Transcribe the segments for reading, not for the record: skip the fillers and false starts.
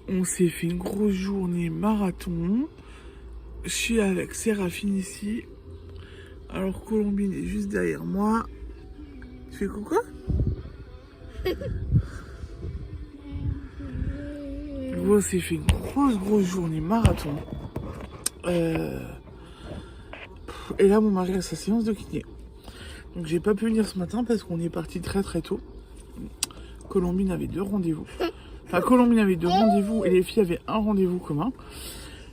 On s'est fait une grosse journée marathon. Je suis avec Séraphine ici. Alors Colombine est juste derrière moi. Tu fais coucou? On s'est fait une grosse journée marathon. Et là, mon mari a sa séance de kiné. Donc j'ai pas pu venir ce matin parce qu'on est parti très tôt. Colombine avait 2 rendez-vous. Enfin, Colombine avait 2 rendez-vous et les filles avaient un rendez-vous commun.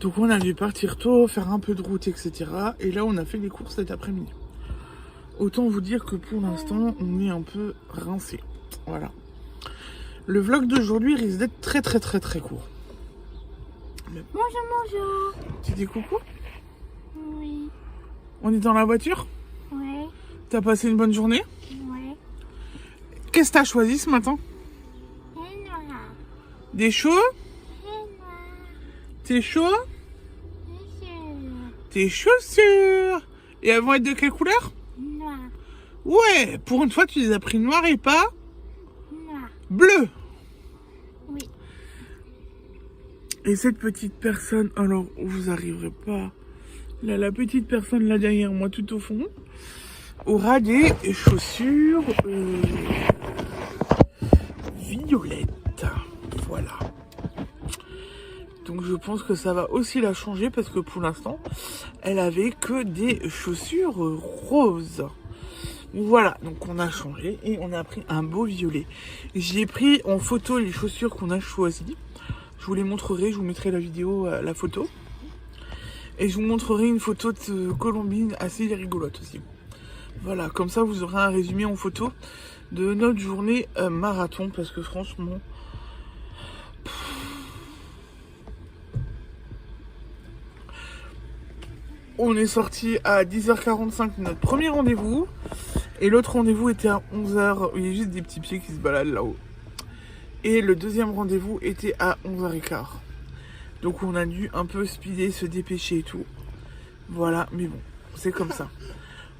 Donc on a dû partir tôt, faire un peu de route, etc. Et là, on a fait les courses cet après-midi. Autant vous dire que pour l'instant, on est un peu rincé. Voilà. Le vlog d'aujourd'hui risque d'être très court. Mais... Bonjour. Tu dis coucou? Oui. On est dans la voiture? Ouais. T'as passé une bonne journée? Ouais. Qu'est-ce que t'as choisi ce matin? Des chauds? T'es chaud? Tes chaussures. Et elles vont être de quelle couleur? Noir. Ouais, pour une fois tu les as pris noir et pas Noir. bleu. Oui. Et cette petite personne, alors vous arriverez pas. Là, la petite personne là derrière moi tout au fond aura des chaussures violettes. Voilà. Donc je pense que ça va aussi la changer parce que pour l'instant, elle avait que des chaussures roses. Voilà, donc on a changé et on a pris un beau violet. J'ai pris en photo les chaussures qu'on a choisies. Je vous les montrerai, je vous mettrai la vidéo, la photo. Et je vous montrerai une photo de Colombine assez rigolote aussi. Voilà, comme ça vous aurez un résumé en photo de notre journée marathon parce que franchement... On est sorti à 10h45 de notre premier rendez-vous. Et l'autre rendez-vous était à 11h. Il y a juste des petits pieds qui se baladent là-haut. Et le deuxième rendez-vous était à 11h15. Donc on a dû un peu speeder, se dépêcher et tout. Voilà, mais bon, c'est comme ça.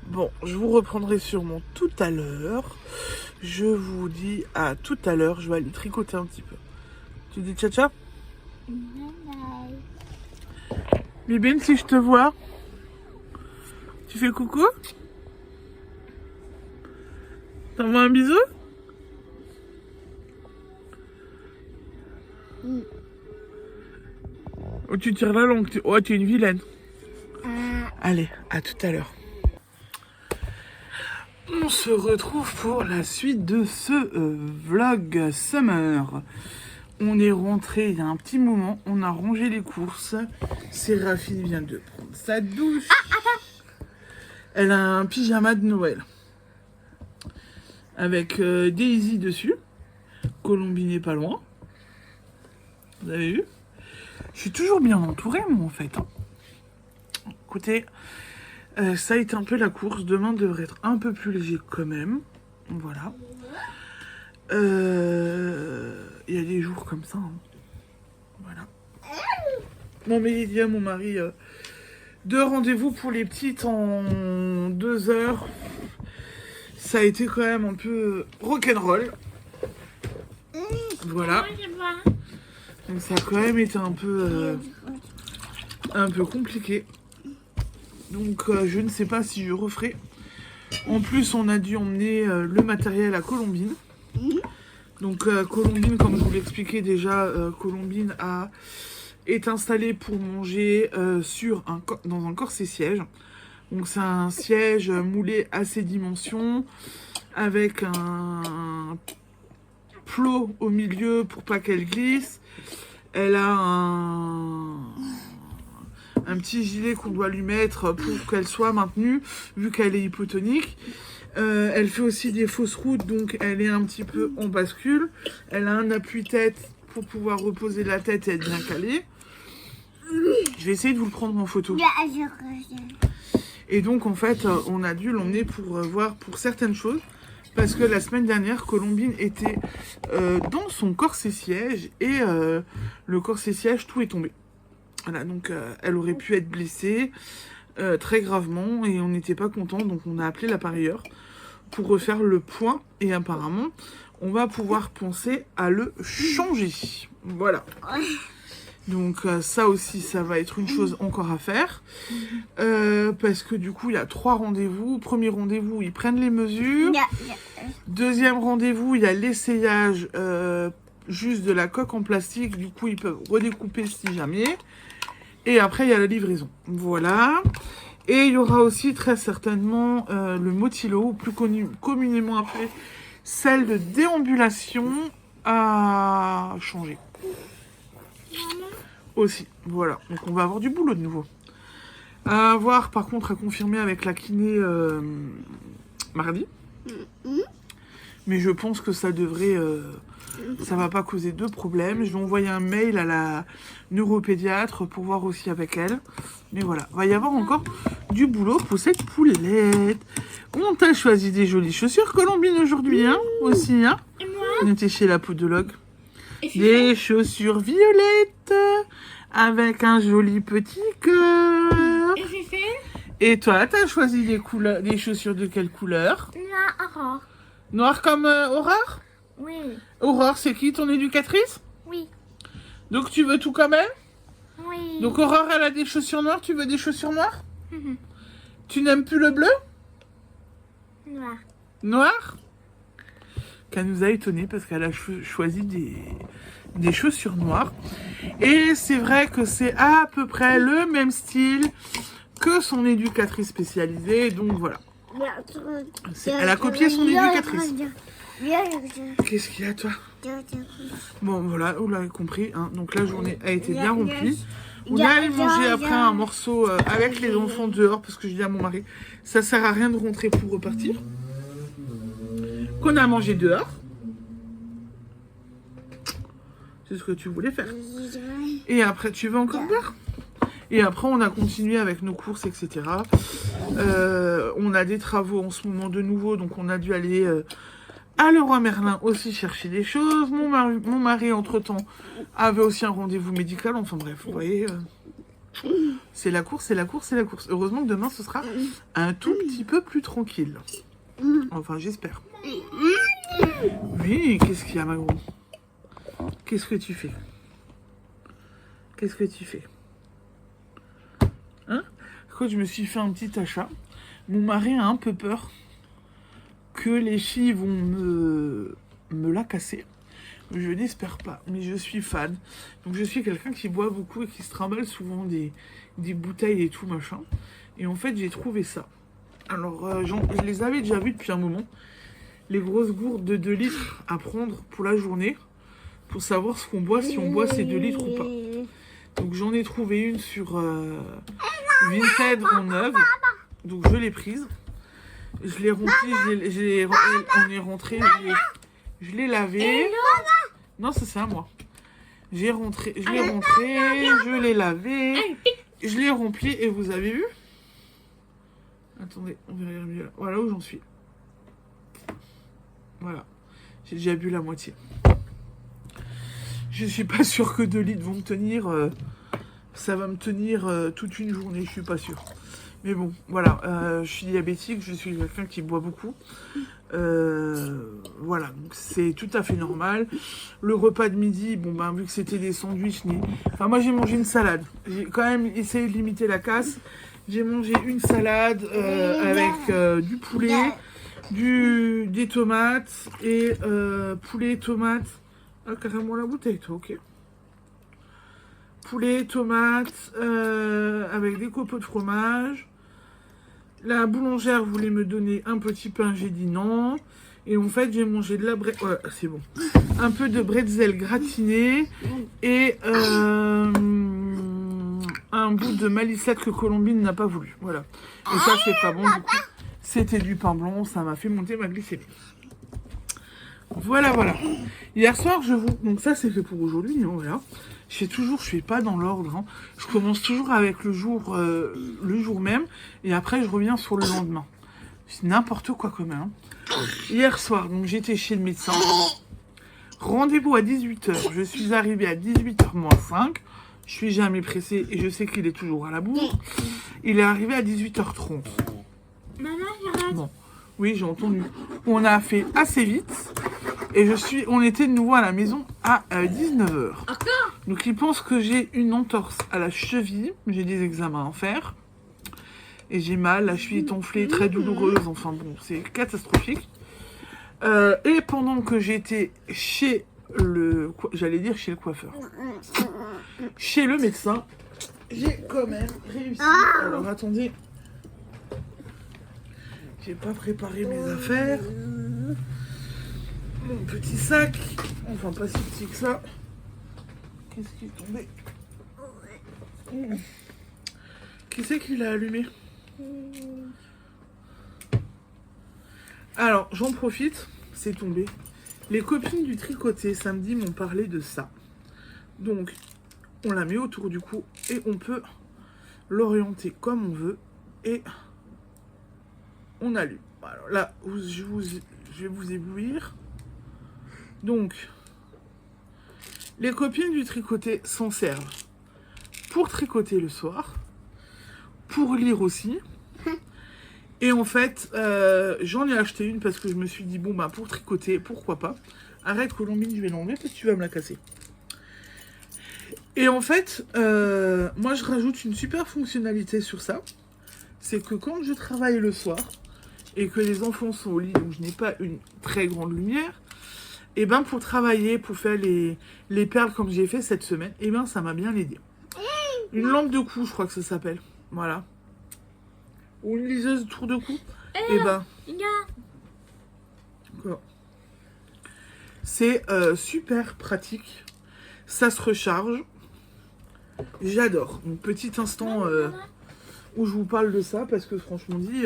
Bon, je vous reprendrai sûrement tout à l'heure. Je vous dis à tout à l'heure. Je vais aller tricoter un petit peu. Tu dis tcha-tcha? Bibine, si je te vois, tu fais coucou? T'envoies un bisou? Ou tu tires la langue? Oh, tu es une vilaine. Allez, à tout à l'heure. On se retrouve pour la suite de ce vlog summer. On est rentré il y a un petit moment, on a rangé les courses. Séraphine vient de prendre sa douche. Elle a un pyjama de Noël. Avec Daisy dessus. Colombine n'est pas loin. Vous avez vu? Je suis toujours bien entourée, moi, en fait. Hein. Écoutez, ça a été un peu la course. Demain devrait être un peu plus léger quand même. Voilà. Il y a des jours comme ça. Hein. Voilà. Bon, mais il y a mon mari 2 rendez-vous pour les petites en 2 heures. Ça a été quand même un peu rock'n'roll. Voilà. Donc ça a quand même été un peu compliqué. Donc je ne sais pas si je referai. En plus, on a dû emmener le matériel à Colombine. Donc Colombine, comme je vous l'expliquais déjà, Colombine est installée pour manger dans un corset siège. Donc c'est un siège moulé à ses dimensions avec un plot au milieu pour pas qu'elle glisse. Elle a un petit gilet qu'on doit lui mettre pour qu'elle soit maintenue vu qu'elle est hypotonique. Elle fait aussi des fausses routes, donc elle est un petit peu en bascule. Elle a un appui-tête pour pouvoir reposer la tête et être bien calée. Je vais essayer de vous le prendre en photo. Et donc en fait, on a dû l'emmener pour voir pour certaines choses. Parce que la semaine dernière, Colombine était dans son corset siège et le corset siège, tout est tombé. Voilà, donc elle aurait pu être blessée très gravement et on n'était pas content. Donc on a appelé l'appareilleur pour refaire le point et apparemment on va pouvoir penser à le changer. Voilà. Donc ça aussi, ça va être une chose encore à faire. Parce que du coup, il y a 3 rendez-vous. Premier rendez-vous, ils prennent les mesures. Deuxième rendez-vous, il y a l'essayage juste de la coque en plastique. Du coup, ils peuvent redécouper si jamais. Et après, il y a la livraison. Voilà. Et il y aura aussi très certainement le motilo, plus communément appelé celle de déambulation, à changer. Aussi, voilà. Donc on va avoir du boulot de nouveau. À voir, par contre, à confirmer avec la kiné mardi. Mais je pense que ça devrait... ça va pas causer de problème. Je vais envoyer un mail à la neuropédiatre pour voir aussi avec elle. Mais voilà, va y avoir encore du boulot pour cette poulette. On t'a choisi des jolies chaussures, Colombine, aujourd'hui, hein, aussi, hein. Et moi? On était chez la podologue. Et Des chaussures violettes avec un joli petit cœur. Et Fifi? Et toi, t'as choisi des chaussures de quelle couleur? Noir. Noir comme Aurore? Oui. Aurore, c'est qui, ton éducatrice? Oui. Donc tu veux tout comme elle? Oui. Donc Aurore, elle a des chaussures noires, tu veux des chaussures noires? Mhm. Tu n'aimes plus le bleu? Noir. Noir? Qu'elle nous a étonnés parce qu'elle a choisi des chaussures noires. Et c'est vrai que c'est à peu près le même style que son éducatrice spécialisée. Donc voilà. Elle a copié son éducatrice. Qu'est-ce qu'il y a, toi? Bon, voilà, vous l'avez compris. Hein. Donc la journée a été bien remplie. On est allé manger après un morceau avec les enfants dehors parce que je dis à mon mari, ça sert à rien de rentrer pour repartir. Qu'on a mangé dehors. C'est ce que tu voulais faire. Et après, tu veux encore boire? Et après, on a continué avec nos courses, etc. On a des travaux en ce moment de nouveau, donc on a dû aller à Leroy Merlin aussi chercher des choses. Mon mari, entre-temps, avait aussi un rendez-vous médical. Enfin bref, vous voyez, c'est la course, c'est la course, c'est la course. Heureusement que demain, ce sera un tout petit peu plus tranquille. Enfin, j'espère. Oui, qu'est-ce qu'il y a, ma grande? Qu'est-ce que tu fais? Qu'est-ce que tu fais? Hein? Quand je me suis fait un petit achat, mon mari a un peu peur que les filles vont me la casser. Je n'espère pas, mais je suis fan. Donc je suis quelqu'un qui boit beaucoup et qui se trimballe souvent des bouteilles et tout, machin. Et en fait, j'ai trouvé ça. Alors, je les avais déjà vus depuis un moment. Les grosses gourdes de 2 litres à prendre pour la journée. Pour savoir ce qu'on boit, si on boit ces 2 litres ou pas. Donc j'en ai trouvé une sur Vinted en neuve. Donc je l'ai prise. Je l'ai remplie, on est rentré, je l'ai lavé. Non, ça c'est à moi. Je l'ai rentré, je l'ai lavé, je l'ai rempli et vous avez vu? Attendez, on verra mieux là. Voilà où j'en suis. Voilà. J'ai déjà bu la moitié. Je suis pas sûre que 2 litres vont me tenir. Ça va me tenir toute une journée, je suis pas sûre. Mais bon, voilà. Je suis diabétique, je suis quelqu'un qui boit beaucoup. Voilà, donc c'est tout à fait normal. Le repas de midi, bon ben vu que c'était des sandwichs, enfin moi j'ai mangé une salade. J'ai quand même essayé de limiter la casse. J'ai mangé une salade avec du poulet, des tomates et poulet, tomates. Ah, carrément la bouteille, toi, ok. Poulet, tomates, avec des copeaux de fromage. La boulangère voulait me donner un petit pain, j'ai dit non. Et en fait, j'ai mangé de la voilà, c'est bon. Un peu de bretzel gratiné et un bout de malissette que Colombine n'a pas voulu. Voilà. Et ça, c'est pas bon, du coup. C'était du pain blanc, ça m'a fait monter ma glycémie. Voilà, voilà. Hier soir, donc ça, c'est fait pour aujourd'hui, hein, voilà. Je fais pas dans l'ordre. Hein. Je commence toujours avec le jour même, et après, je reviens sur le lendemain. C'est n'importe quoi quand même. Hein. Hier soir, donc j'étais chez le médecin. Rendez-vous à 18h. Je suis arrivée à 18h moins 5. Je suis jamais pressée, et je sais qu'il est toujours à la bourre. Il est arrivé à 18h30. Maman, j'arrête. Bon. Oui, j'ai entendu. On a fait assez vite. Et on était de nouveau à la maison à 19h. Donc il pense que j'ai une entorse à la cheville. J'ai des examens à faire. Et j'ai mal, la cheville est enflée, très douloureuse. Enfin bon, c'est catastrophique. Et pendant que j'étais chez j'allais dire chez le coiffeur. Chez le médecin, j'ai quand même réussi. Alors attendez. J'ai pas préparé mes affaires. Mon petit sac. Enfin, pas si petit que ça. Qu'est-ce qui est tombé? Qui c'est qui l'a allumé? Alors, j'en profite. C'est tombé. Les copines du tricoté samedi m'ont parlé de ça. Donc, on la met autour du cou et on peut l'orienter comme on veut. Et on allume. Alors là, je vais vous éblouir. Donc, les copines du tricoté s'en servent pour tricoter le soir, pour lire aussi. Et en fait, j'en ai acheté une parce que je me suis dit, bon, bah pour tricoter, pourquoi pas. Arrête Colombine, je vais l'enlever parce que tu vas me la casser. Et en fait, moi je rajoute une super fonctionnalité sur ça. C'est que quand je travaille le soir et que les enfants sont au lit, donc je n'ai pas une très grande lumière, et ben pour travailler, pour faire les perles comme j'ai fait cette semaine, et ben ça m'a bien aidé. Une lampe de cou, je crois que ça s'appelle. Voilà. Ou une liseuse tour de cou. Et ben. C'est super pratique. Ça se recharge. J'adore. Donc petit instant où je vous parle de ça parce que franchement dit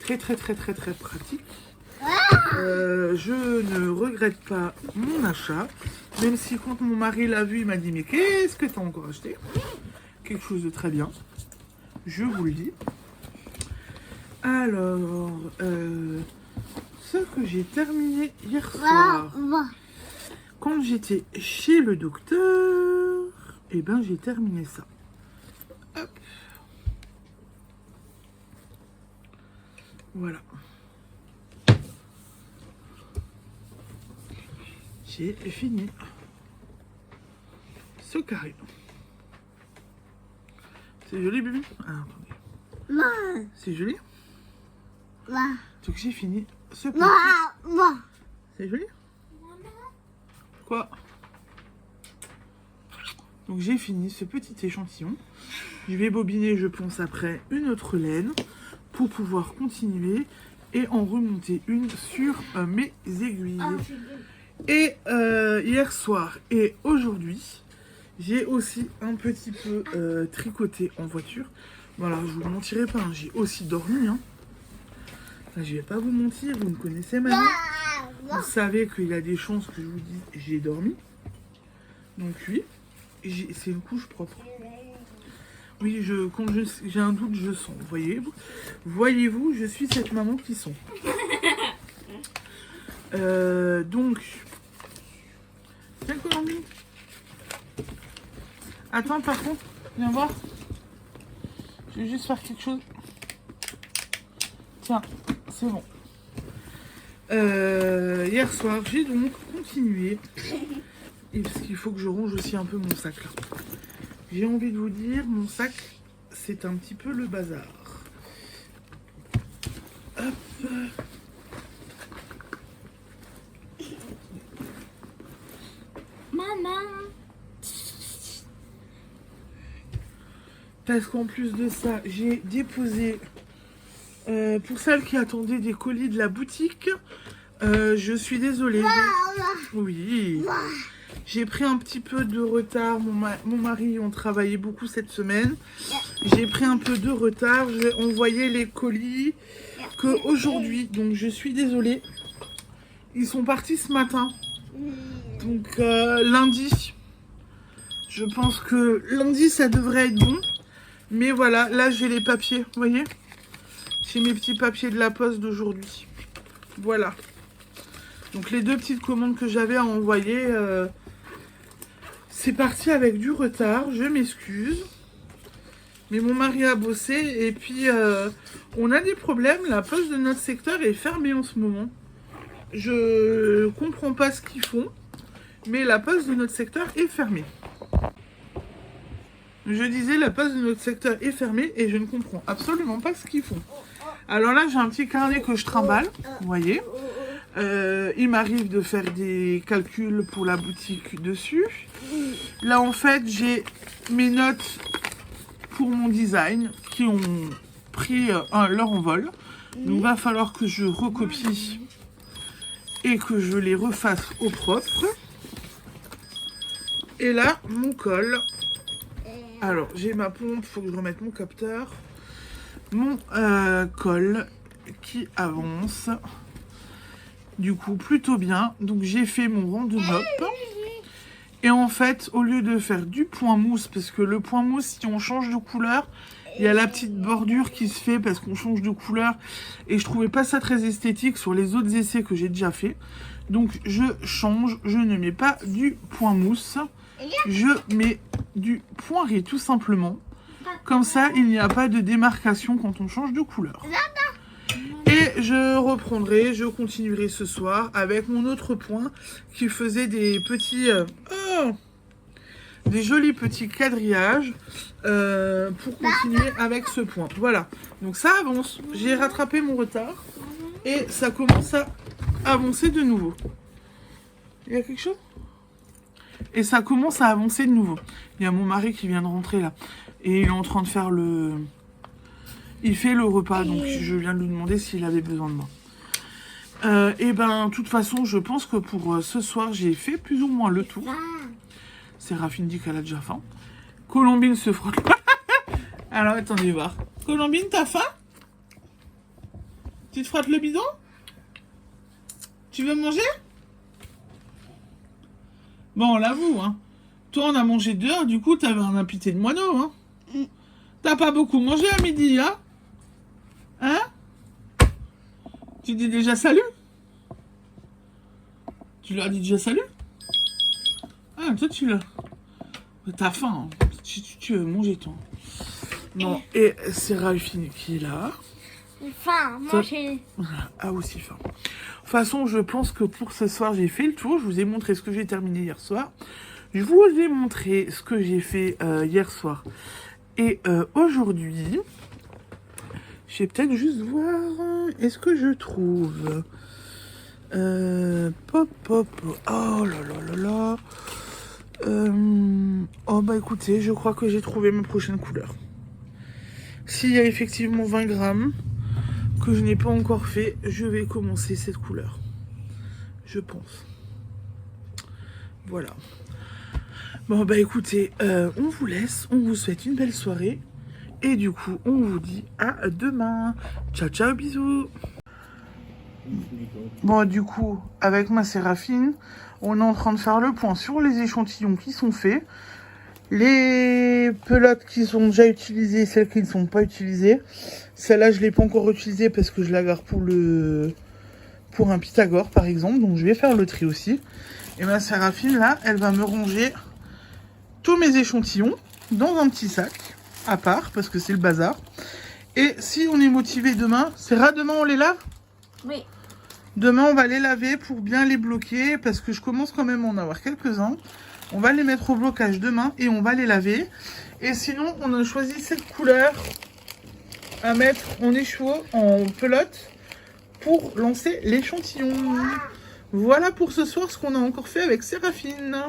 très pratique. Je ne regrette pas mon achat, même si quand mon mari l'a vu, il m'a dit mais qu'est-ce que tu as encore acheté? Quelque chose de très bien, je vous le dis. Alors, ce que j'ai terminé hier soir, quand j'étais chez le docteur, et ben j'ai terminé ça. Hop. Voilà. J'ai fini ce carré. C'est joli, bébé? Ah, attendez. C'est joli? Donc j'ai fini ce petit. C'est joli? Quoi? Donc j'ai fini ce petit échantillon. Je vais bobiner, je pense, après une autre laine pour pouvoir continuer et en remonter une sur mes aiguilles. Et hier soir et aujourd'hui, j'ai aussi un petit peu tricoté en voiture. Voilà, je vous mentirai pas, hein, j'ai aussi dormi. Hein. Là, je vais pas vous mentir, vous me connaissez maintenant. Vous savez qu'il y a des chances que je vous dise j'ai dormi. Donc oui, c'est une couche propre. Oui, quand j'ai un doute, je sens. Voyez-vous, je suis cette maman qui sent. Donc, tiens Colombine. Attends, par contre, viens voir. Je vais juste faire quelque chose. Tiens, c'est bon. Hier soir, j'ai donc continué. Et parce qu'il faut que je range aussi un peu mon sac là. J'ai envie de vous dire, mon sac, c'est un petit peu le bazar. Hop. Maman. Parce qu'en plus de ça, j'ai déposé, pour celles qui attendaient des colis de la boutique, je suis désolée. Oui. J'ai pris un petit peu de retard. Mon mari, on travaillait beaucoup cette semaine. J'ai pris un peu de retard. J'ai envoyé les colis qu'aujourd'hui. Donc, je suis désolée. Ils sont partis ce matin. Donc, lundi. Je pense que lundi, ça devrait être bon. Mais voilà, là, j'ai les papiers. Vous voyez? J'ai mes petits papiers de la poste d'aujourd'hui. Voilà. Donc, les deux petites commandes que j'avais à envoyer... c'est parti avec du retard, je m'excuse. Mais mon mari a bossé et puis on a des problèmes. La poste de notre secteur est fermée en ce moment. je comprends pas ce qu'ils font, mais la poste de notre secteur est fermée. Je disais, la poste de notre secteur est fermée et je ne comprends absolument pas ce qu'ils font. Alors là, j'ai un petit carnet que je trimballe, vous voyez. Il m'arrive de faire des calculs pour la boutique dessus. Là, en fait, j'ai mes notes pour mon design qui ont pris leur envol. Donc, il va falloir que je recopie et que je les refasse au propre. Et là, mon col. Alors, j'ai ma pompe, il faut que je remette mon capteur. Mon col qui avance. Du coup, plutôt bien. Donc, j'ai fait mon rond de mop. Et en fait, au lieu de faire du point mousse, parce que le point mousse, si on change de couleur, il y a la petite bordure qui se fait parce qu'on change de couleur. Et je trouvais pas ça très esthétique sur les autres essais que j'ai déjà fait. Donc, je change. Je ne mets pas du point mousse. Je mets du point riz, tout simplement. Comme ça, il n'y a pas de démarcation quand on change de couleur. Et je reprendrai, je continuerai ce soir avec mon autre point qui faisait des petits... des jolis petits quadrillages pour continuer avec ce point. Voilà, donc ça avance. J'ai rattrapé mon retard et ça commence à avancer de nouveau. Il y a quelque chose ? Et ça commence à avancer de nouveau. Il y a mon mari qui vient de rentrer là. Et il est en train de faire le... Il fait le repas, donc je viens de lui demander s'il avait besoin de moi. Et ben, de toute façon, je pense que pour ce soir, j'ai fait plus ou moins le tour. Séraphine dit qu'elle a déjà faim. Colombine se frotte. Alors, attendez voir. Colombine, t'as faim? Tu te frottes le bidon? Tu veux manger? Bon, on l'avoue, hein. Toi, on a mangé dehors, du coup, t'avais un appétit de moineau, hein. T'as pas beaucoup mangé à midi, hein? Hein? Tu dis déjà salut? Tu leur dis déjà salut? Ah, toi, tu l'as... T'as faim, hein. Tu veux manger, toi. Bon, et c'est Ralphine qui est là. Faim, manger. Voilà, ah aussi faim. De toute façon, je pense que pour ce soir, j'ai fait le tour. Je vous ai montré ce que j'ai terminé hier soir. Je vous ai montré ce que j'ai fait hier soir. Et aujourd'hui, je vais peut-être juste voir, est-ce que je trouve... pop, pop, oh là là là là. Oh bah écoutez, je crois que j'ai trouvé ma prochaine couleur. S'il y a effectivement 20 grammes que je n'ai pas encore fait, je vais commencer cette couleur. Je pense. Voilà. Bon bah écoutez, on vous laisse, on vous souhaite une belle soirée. Et du coup, on vous dit à demain. Ciao, ciao, bisous. Bon, du coup, avec ma Séraphine, on est en train de faire le point sur les échantillons qui sont faits. Les pelotes qui sont déjà utilisées, celles qui ne sont pas utilisées. Celle-là, je ne l'ai pas encore utilisée parce que je la garde pour un Pythagore, par exemple. Donc, je vais faire le tri aussi. Et ma Séraphine, là, elle va me ranger tous mes échantillons dans un petit sac à part parce que c'est le bazar. Et si on est motivé demain, demain on les lave? Oui. Demain on va les laver pour bien les bloquer parce que je commence quand même à en avoir quelques-uns. On va les mettre au blocage demain et on va les laver. Et sinon on a choisi cette couleur à mettre en écheveau, en pelote pour lancer l'échantillon. Voilà pour ce soir ce qu'on a encore fait avec Séraphine.